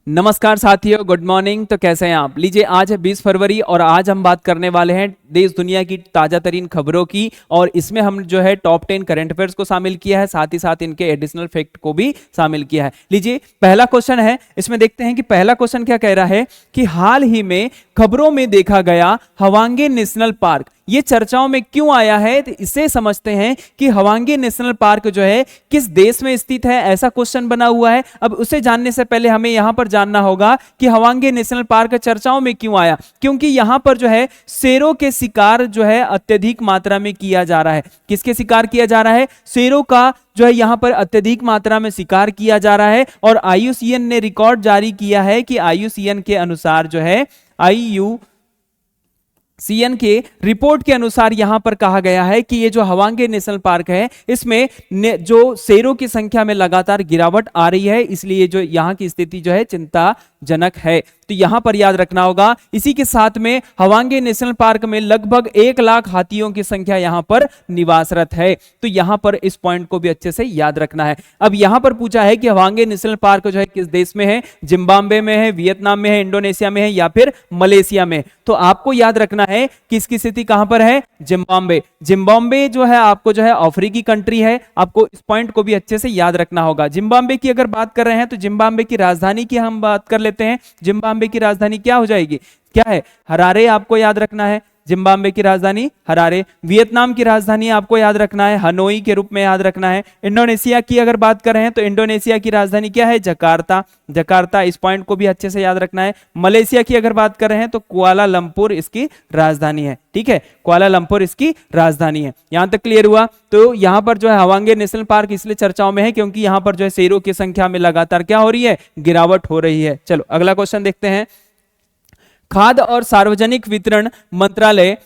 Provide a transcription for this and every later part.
नमस्कार साथियों, good morning. तो कैसे हैं आप? लीजिए, आज है 20 फरवरी और आज हम बात करने वाले हैं देश दुनिया की ताजा तरीन खबरों की। और इसमें हम जो है टॉप 10 करंट अफेयर्स को शामिल किया है, साथ ही साथ इनके एडिशनल फैक्ट को भी शामिल किया है। लीजिए, पहला क्वेश्चन है, इसमें देखते हैं कि पहला क्वेश्चन क्या कह रहा है कि हाल ही में खबरों में देखा गया हवांगी नेशनल पार्क ये चर्चाओं में क्यों आया है। तो इसे समझते हैं कि हवांगी नेशनल पार्क जो है किस देश में स्थित है, ऐसा क्वेश्चन बना हुआ है। अब उसे जानने से पहले हमें यहां पर जानना होगा कि हवांगी नेशनल पार्क चर्चाओं में क्यों आया। क्योंकि यहां पर जो है शेरों के शिकार जो है अत्यधिक मात्रा में किया जा रहा है। किसके शिकार किया जा रहा है? शेरों का जो है यहां पर अत्यधिक मात्रा में शिकार किया जा रहा है। और IUCN ने रिकॉर्ड जारी किया है कि IUCN के अनुसार जो है IUCN के रिपोर्ट के अनुसार यहां पर कहा गया है कि ये जो हवांगी नेशनल पार्क है इसमें जो शेरों की संख्या में लगातार गिरावट आ रही है, इसलिए जो यहां की स्थिति जो है चिंताजनक है। तो यहां पर याद रखना होगा। इसी के साथ में हवांगी नेशनल पार्क में लगभग 1 लाख हाथियों की संख्या यहां पर निवासरत है। तो यहां पर इस पॉइंट को भी अच्छे से याद रखना है। अब यहां पर पूछा है कि हवांगी नेशनल पार्क जो है किस देश में है? जिम्बाब्वे में है, वियतनाम में है, इंडोनेशिया में है या फिर मलेशिया में। तो आपको याद रखना है कि इसकी स्थिति कहां पर है? जिम्बाब्वे। जिम्बाब्वे जो है आपको जो है अफ्रीकी कंट्री है। आपको इस पॉइंट को भी अच्छे से याद रखना होगा। जिम्बाब्वे की अगर बात कर रहे हैं तो जिम्बाब्वे की राजधानी की हम बात कर लेते हैं। जिम्बाब्वे की राजधानी क्या हो जाएगी? क्या है? हरारे आपको याद रखना है। जिम्बाब्वे की राजधानी हरारे। वियतनाम की राजधानी आपको याद रखना है, हनोई के रूप में याद रखना है। इंडोनेशिया की अगर बात कर रहे हैं तो इंडोनेशिया की राजधानी क्या है? जकार्ता। जकार्ता, इस पॉइंट को भी अच्छे से याद रखना है। मलेशिया की अगर बात कर रहे हैं तो कुआलालंपुर इसकी राजधानी है। ठीक है, कुआलालंपुर इसकी राजधानी है। यहां तक क्लियर हुआ? तो यहां पर जो है हवांगी नेशनल पार्क इसलिए चर्चाओं में है क्योंकि यहां पर जो है शेरों की संख्या में लगातार क्या हो रही है? गिरावट हो रही है। चलो अगला क्वेश्चन देखते हैं। खाद्य और सार्वजनिक वितरण मंत्रालय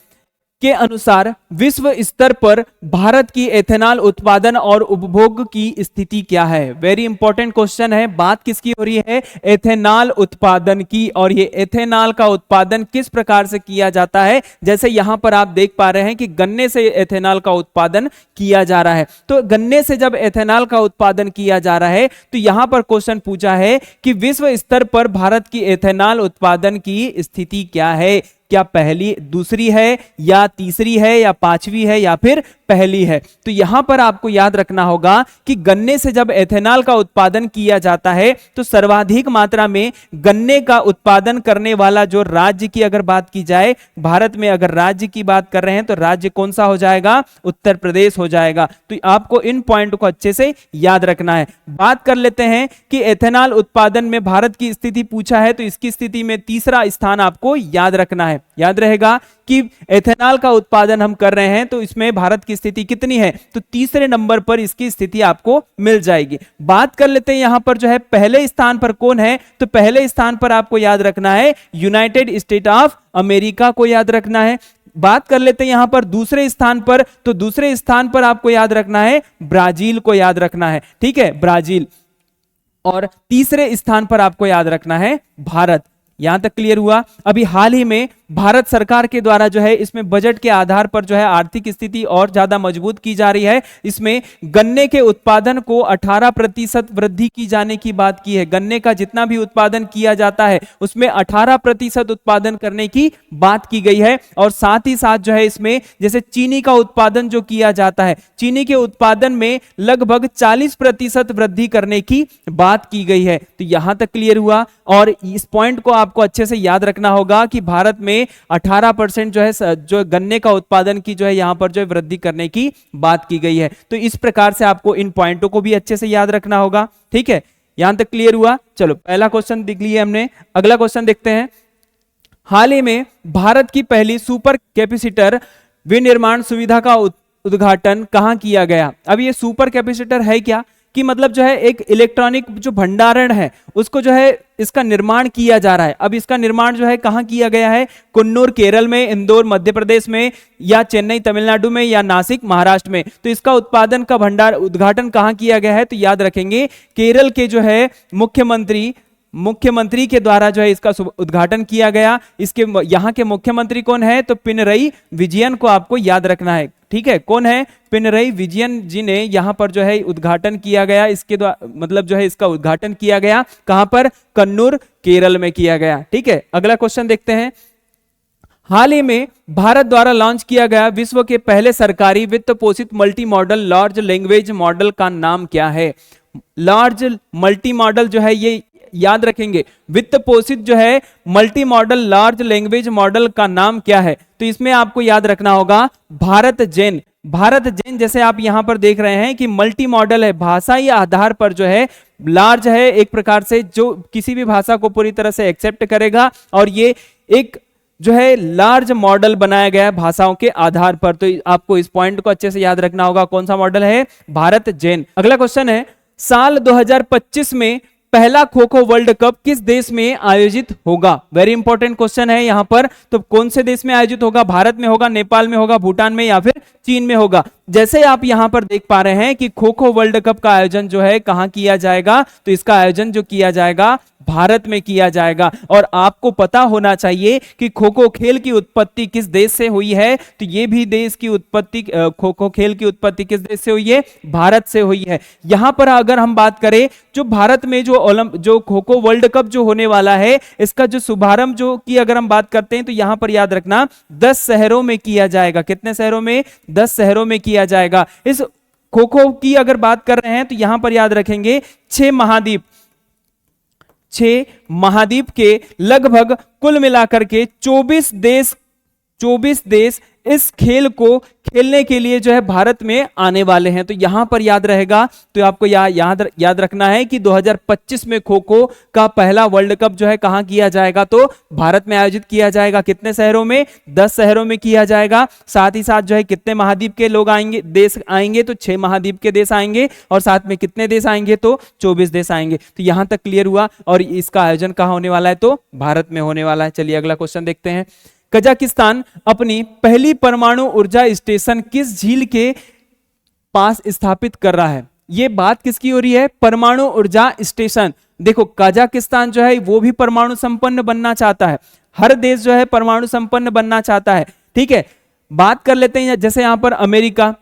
के अनुसार विश्व स्तर पर भारत की एथेनॉल उत्पादन और उपभोग की स्थिति क्या है? वेरी इंपॉर्टेंट क्वेश्चन है। बात किसकी हो रही है? एथेनॉल उत्पादन की। और ये एथेनॉल का उत्पादन किस प्रकार से किया जाता है? जैसे यहां पर आप देख पा रहे हैं कि गन्ने से एथेनॉल का उत्पादन किया जा रहा है। तो गन्ने से जब एथेनॉल का उत्पादन किया जा रहा है तो यहां पर क्वेश्चन पूछा है कि विश्व स्तर पर भारत की एथेनॉल उत्पादन की स्थिति क्या है? क्या पहली, दूसरी है या तीसरी है या पांचवी है या फिर पहली है? तो यहां पर आपको याद रखना होगा कि गन्ने से जब एथेनॉल का उत्पादन किया जाता है तो सर्वाधिक मात्रा में गन्ने का उत्पादन करने वाला जो राज्य की अगर बात की जाए, भारत में अगर राज्य की बात कर रहे हैं तो राज्य कौन सा हो जाएगा? उत्तर प्रदेश हो जाएगा। तो आपको इन पॉइंट को अच्छे से याद रखना है। बात कर लेते हैं कि एथेनॉल उत्पादन में भारत की स्थिति पूछा है तो इसकी स्थिति में तीसरा स्थान आपको याद रखना है। याद रहेगा कि एथेनॉल का उत्पादन हम कर रहे हैं तो इसमें भारत की स्थिति कितनी है? तो तीसरे नंबर पर इसकी स्थिति आपको मिल जाएगी। बात कर लेते हैं यहां पर जो है पहले स्थान पर कौन है? तो पहले स्थान पर आपको याद रखना है यूनाइटेड स्टेट ऑफ अमेरिका को याद रखना है। बात कर लेते हैं यहां पर दूसरे स्थान पर, तो दूसरे स्थान पर आपको याद रखना है ब्राजील को याद रखना है। ठीक है, ब्राजील। और तीसरे स्थान पर आपको याद रखना है भारत। यहां तक क्लियर हुआ? अभी हाल ही में भारत सरकार के द्वारा जो है इसमें बजट के आधार पर जो है आर्थिक स्थिति और ज्यादा मजबूत की जा रही है। इसमें गन्ने के उत्पादन को 18% वृद्धि की जाने की बात की है। गन्ने का जितना भी उत्पादन किया जाता है उसमें 18% उत्पादन करने की बात की गई है। और साथ ही साथ जो है इसमें जैसे चीनी का उत्पादन जो किया जाता है, चीनी के उत्पादन में लगभग 40% वृद्धि करने की बात की गई है। तो यहां तक क्लियर हुआ? और इस पॉइंट को आपको अच्छे से याद रखना होगा कि भारत में 18% जो है जो गन्ने का उत्पादन की जो है यहां पर जो है वृद्धि करने की बात की गई है। तो इस प्रकार से आपको इन पॉइंटों को भी अच्छे से याद रखना होगा। ठीक है, यहां तक क्लियर हुआ? चलो पहला क्वेश्चन देख लिया हमने। अगला क्वेश्चन देखते हैं। हाल ही में भारत की पहली सुपर कैपेसिटर विनिर्माण सुविधा का उद्घाटन कहां किया गया? अब ये सुपर कैपेसिटर है क्या? कि मतलब जो है एक इलेक्ट्रॉनिक जो भंडारण है उसको जो है इसका निर्माण किया जा रहा है। अब इसका निर्माण जो है कहां किया गया है? कुन्नूर केरल में, इंदौर मध्य प्रदेश में, या चेन्नई तमिलनाडु में, या नासिक महाराष्ट्र में। तो इसका उत्पादन का भंडार उद्घाटन कहां किया गया है? तो याद रखेंगे केरल के जो है मुख्यमंत्री के द्वारा जो है इसका उद्घाटन किया गया। इसके यहां के मुख्यमंत्री कौन है? तो पिनरई विजयन को आपको याद रखना है। ठीक है, कौन है? पिनरई विजयन जी ने यहाँ पर जो है उद्घाटन किया गया, इसके द्वारा मतलब जो है इसका उद्घाटन किया गया कहां पर? कन्नूर, केरल में किया गया। ठीक है, अगला क्वेश्चन देखते हैं। हाल ही में भारत द्वारा लॉन्च किया गया विश्व के पहले सरकारी वित्त पोषित multi modal large language model का नाम क्या है? लार्ज मल्टी मॉडल जो है, ये याद रखेंगे, वित्त पोषित जो है multi modal large language model का नाम क्या है? तो इसमें आपको याद रखना होगा भारत जेन। भारत जेन, जैसे आप यहां पर देख रहे हैं कि मल्टी मॉडल है, भाषाई आधार पर जो है लार्ज है, एक प्रकार से जो किसी भी भाषा को पूरी तरह से एक्सेप्ट करेगा, और ये एक जो है लार्ज मॉडल बनाया गया है भाषाओं के आधार पर। तो आपको इस पॉइंट को अच्छे से याद रखना होगा, कौन सा मॉडल है? भारत जेन। अगला क्वेश्चन है, साल 2025 में पहला खो खो वर्ल्ड कप किस देश में आयोजित होगा? वेरी इंपॉर्टेंट क्वेश्चन है यहां पर। तो कौन से देश में आयोजित होगा? भारत में होगा, नेपाल में होगा, भूटान में, या फिर चीन में होगा? जैसे आप यहां पर देख पा रहे हैं कि खो खो वर्ल्ड कप का आयोजन जो है कहां किया जाएगा? तो इसका आयोजन जो किया जाएगा भारत में किया जाएगा। और आपको पता होना चाहिए कि खो खो खेल की उत्पत्ति किस देश से हुई है? तो ये भी देश की उत्पत्ति, खो खो खेल की उत्पत्ति किस देश से हुई है? भारत से हुई है। यहां पर अगर हम बात करें, जो भारत में जो खो खो वर्ल्ड कप जो होने वाला है, इसका जो शुभारंभ जो की अगर हम बात करते हैं, तो यहां पर याद रखना 10 शहरों में किया जाएगा। कितने शहरों में? 10 शहरों में किया जाएगा। इस खो खो की अगर बात कर रहे हैं तो यहां पर याद रखेंगे 6 महाद्वीप के लगभग कुल मिलाकर के 24 देश इस खेल को खेलने के लिए जो है भारत में आने वाले हैं। तो यहां पर याद रहेगा, तो आपको याद रखना है कि 2025 में खो खो का पहला वर्ल्ड कप जो है कहां किया जाएगा? तो भारत में आयोजित किया जाएगा। कितने शहरों में? 10 शहरों में किया जाएगा। साथ ही साथ जो है कितने महाद्वीप के लोग आएंगे, देश आएंगे? तो 6 महाद्वीप के देश आएंगे, और साथ में कितने देश आएंगे? तो 24 देश आएंगे। तो यहां तक क्लियर हुआ, और इसका आयोजन कहां होने वाला है? तो भारत में होने वाला है। चलिए अगला क्वेश्चन देखते हैं। कजाकिस्तान अपनी पहली परमाणु ऊर्जा स्टेशन किस झील के पास स्थापित कर रहा है? यह बात किसकी हो रही है? परमाणु ऊर्जा स्टेशन। देखो, कजाकिस्तान जो है वो भी परमाणु संपन्न बनना चाहता है। हर देश जो है परमाणु संपन्न बनना चाहता है। ठीक है, बात कर लेते हैं, जैसे यहां पर अमेरिका,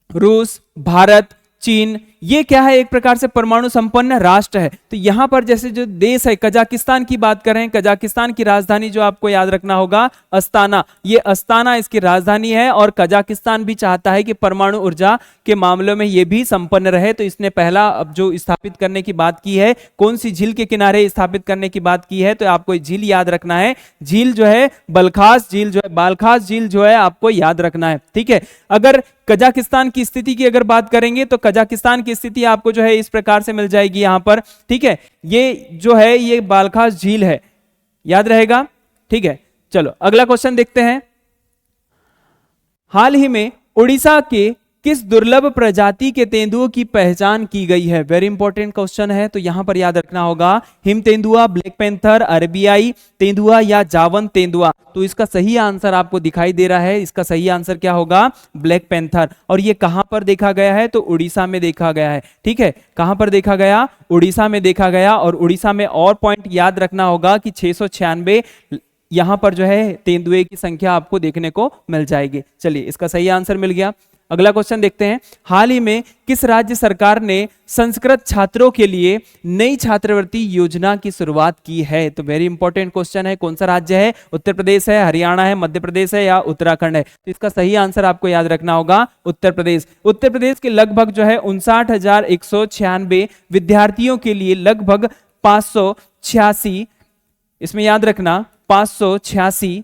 रूस, भारत, चीन, ये क्या है? एक प्रकार से परमाणु संपन्न राष्ट्र है। तो यहां पर जैसे जो देश है, कजाकिस्तान की बात करें, कजाकिस्तान की राजधानी जो आपको याद रखना होगा, अस्ताना। ये अस्ताना इसकी राजधानी है, और कजाकिस्तान भी चाहता है कि परमाणु ऊर्जा के मामलों में ये भी संपन्न रहे। तो इसने पहला अब जो स्थापित करने की बात की है, कौन सी झील के किनारे स्थापित करने की बात की है? तो आपको झील याद रखना है, झील जो है बलखास झील जो है, बालखास झील जो है आपको याद रखना है। ठीक है, अगर कजाकिस्तान की स्थिति की अगर बात करेंगे, तो कजाकिस्तान की स्थिति आपको जो है इस प्रकार से मिल जाएगी यहां पर। ठीक है, ये जो है ये बालखास झील है, याद रहेगा। ठीक है, चलो अगला क्वेश्चन देखते हैं। हाल ही में उड़ीसा के किस दुर्लभ प्रजाति के तेंदुओं की पहचान की गई है? वेरी इंपॉर्टेंट क्वेश्चन है। तो यहां पर याद रखना होगा हिम तेंदुआ, ब्लैक पैंथर, अरबियाई तेंदुआ या जावन तेंदुआ। तो इसका सही आंसर आपको दिखाई दे रहा है, इसका सही आंसर क्या होगा? Black panther. और ये कहां पर देखा गया है? तो उड़ीसा में देखा गया है। ठीक है, कहां पर देखा गया? उड़ीसा में देखा गया। और उड़ीसा में और पॉइंट याद रखना होगा कि 696 यहां पर जो है तेंदुए की संख्या आपको देखने को मिल जाएगी। चलिए, इसका सही आंसर मिल गया। अगला क्वेश्चन देखते हैं। हाल ही में किस राज्य सरकार ने संस्कृत छात्रों के लिए नई छात्रवृत्ति योजना की शुरुआत की है? तो वेरी इंपॉर्टेंट क्वेश्चन है। कौन सा राज्य है? उत्तर प्रदेश है, हरियाणा है, मध्य प्रदेश है, या उत्तराखंड है? तो इसका सही आंसर आपको याद रखना होगा उत्तर प्रदेश। उत्तर प्रदेश के लगभग जो है 59,196 विद्यार्थियों के लिए लगभग 586, इसमें याद रखना 586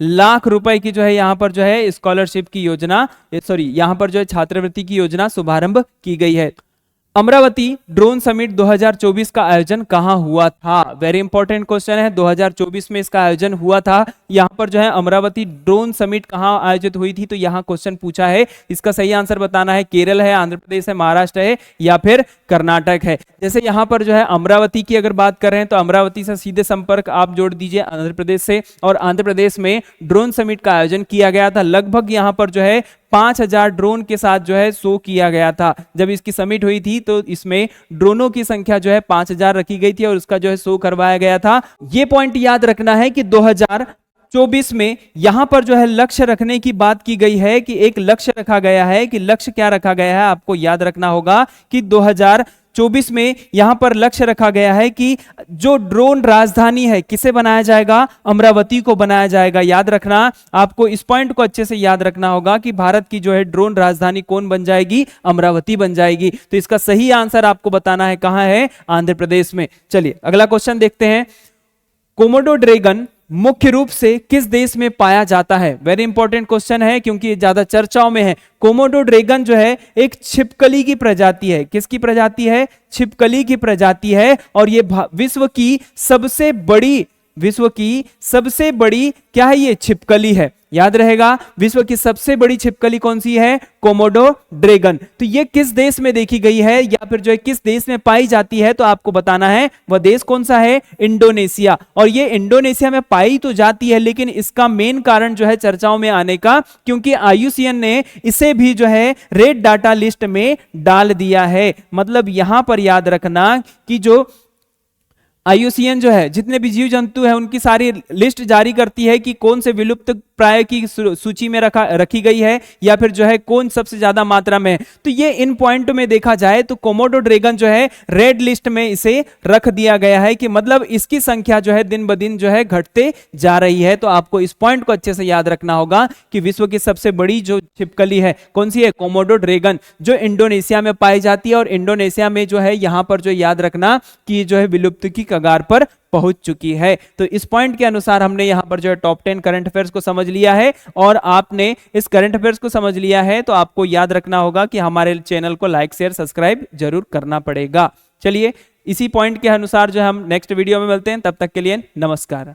लाख रुपए की जो है यहां पर जो है स्कॉलरशिप की योजना, सॉरी यहां पर जो है छात्रवृत्ति की योजना शुभारंभ की गई है। अमरावती ड्रोन समिट 2024 का आयोजन कहां हुआ था? वेरी इंपॉर्टेंट क्वेश्चन है। 2024 में इसका आयोजन हुआ था। यहां पर जो है अमरावती ड्रोन समिट कहां आयोजित हुई थी? तो यहां क्वेश्चन पूछा है, इसका सही आंसर बताना है। केरल है, आंध्र प्रदेश है, महाराष्ट्र है, या फिर कर्नाटक है। जैसे यहां पर जो है अमरावती की अगर बात कर रहे हैं, तो अमरावती से सीधे संपर्क आप जोड़ दीजिए आंध्र प्रदेश से, और आंध्र प्रदेश में ड्रोन समिट का आयोजन किया गया था। लगभग यहां पर जो है 5000 ड्रोन के साथ जो है शो किया गया था। जब इसकी समिट हुई थी तो इसमें ड्रोनों की संख्या जो है 5000 रखी गई थी, और उसका जो है शो करवाया गया था। ये पॉइंट याद रखना है कि 2024 में यहां पर जो है लक्ष्य रखने की बात की गई है कि एक लक्ष्य रखा गया है, कि लक्ष्य क्या रखा गया है, आपको याद रखना होगा कि 2024 में यहां पर लक्ष्य रखा गया है कि जो ड्रोन राजधानी है किसे बनाया जाएगा, अमरावती को बनाया जाएगा। याद रखना, आपको इस पॉइंट को अच्छे से याद रखना होगा कि भारत की जो है ड्रोन राजधानी कौन बन जाएगी, अमरावती बन जाएगी। तो इसका सही आंसर आपको बताना है कहां है, आंध्र प्रदेश में। चलिए अगला क्वेश्चन देखते हैं। कोमोडो ड्रैगन मुख्य रूप से किस देश में पाया जाता है? वेरी इंपॉर्टेंट क्वेश्चन है क्योंकि ये ज्यादा चर्चाओं में है। कोमोडो ड्रैगन जो है एक छिपकली की प्रजाति है। किसकी प्रजाति है? छिपकली की प्रजाति है। और ये विश्व की सबसे बड़ी क्या है, ये छिपकली है। याद रहेगा, विश्व की सबसे बड़ी छिपकली कौन सी है? Komodo dragon. तो ये किस देश में देखी गई है या फिर जो है किस देश में पाई जाती है, तो आपको बताना है वह देश कौन सा है, इंडोनेशिया। और ये इंडोनेशिया में पाई तो जाती है, लेकिन इसका मेन कारण जो है चर्चाओं में आने का, क्योंकि IUCN ने इसे भी जो है रेड डाटा लिस्ट में डाल दिया है। मतलब यहां पर याद रखना कि जो IUCN जो है जितने भी जीव जंतु हैं उनकी सारी लिस्ट जारी करती है कि कौन से विलुप्त प्राय की सूची में रखी गई है या फिर जो है कौन सबसे ज्यादा मात्रा में है। तो ये इन पॉइंट में देखा जाए तो कोमोडो ड्रैगन जो है रेड लिस्ट में इसे रख दिया गया है, कि मतलब इसकी संख्या जो है दिन ब दिन जो है घटते जा रही है। तो आपको इस पॉइंट को अच्छे से याद रखना होगा कि विश्व की सबसे बड़ी जो छिपकली है कौन सी है, कोमोडो ड्रैगन, जो इंडोनेशिया में पाई जाती है। और इंडोनेशिया में जो है यहां पर जो याद रखना कि जो है विलुप्त की कगार पर पहुंच चुकी है। तो इस पॉइंट के अनुसार हमने यहां पर जो है टॉप 10 करंट अफेयर्स को समझ लिया है। और आपने इस करंट अफेयर्स को समझ लिया है तो आपको याद रखना होगा कि हमारे चैनल को लाइक शेयर सब्सक्राइब जरूर करना पड़ेगा। चलिए इसी पॉइंट के अनुसार जो हम नेक्स्ट वीडियो में मिलते हैं, तब तक के लिए नमस्कार।